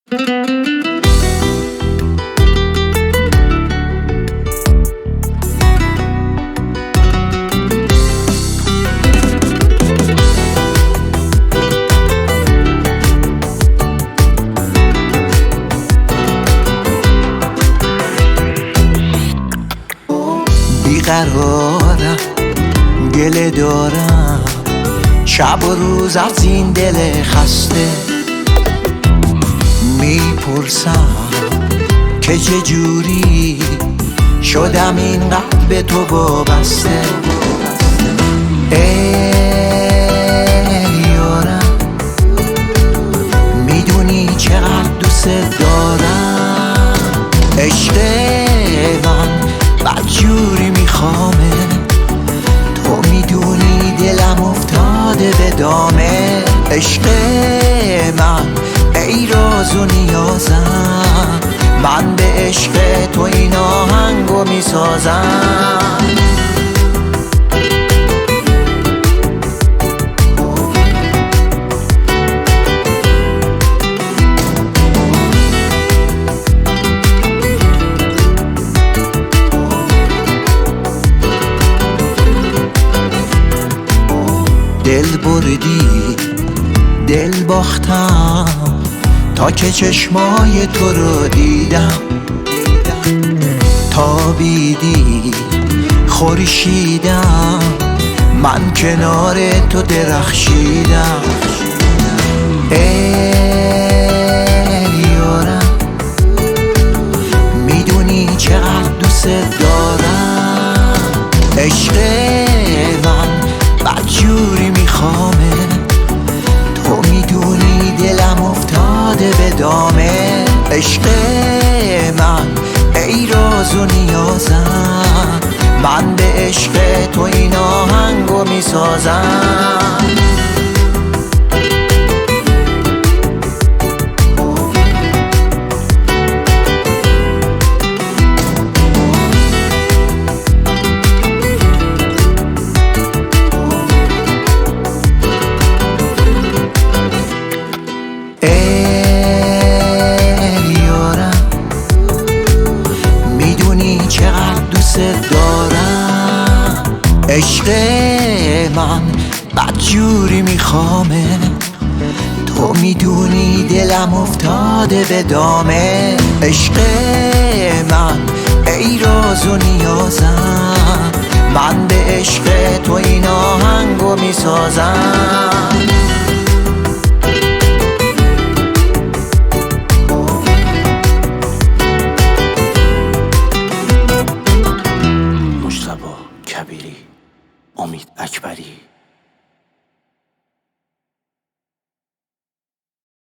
بیقرارم، گله دارم شب و روز از این دل خسته. میپرسم که چجوری شدم اینقدر به تو وابسته. ای یارم، میدونی چقدر دوست دارم. عشق من بدجوری میخوامه، تو میدونی دلم افتاده به دامه. عشق من ای راز و نیازم، من به عشق تو این آهنگو میسازم. دل بردی دل باختم تا که چشمای تو رو دیدم. تابیدی خورشیدم، من کنار تو درخشیدم. ای یارم، میدونی چقدر دوست دارم. عشق من بدجوری میخوامه، تو میدونی دلم افتاده به دامه. عشق من ای راز و نیازم، من به عشق تو این آهنگو میسازم. چقدر دوست دارم. عشق من بدجوری میخوامه، تو میدونی دلم افتاده به دامه. عشق من ای راز و نیازم، من به عشق تو این آهنگو میسازم.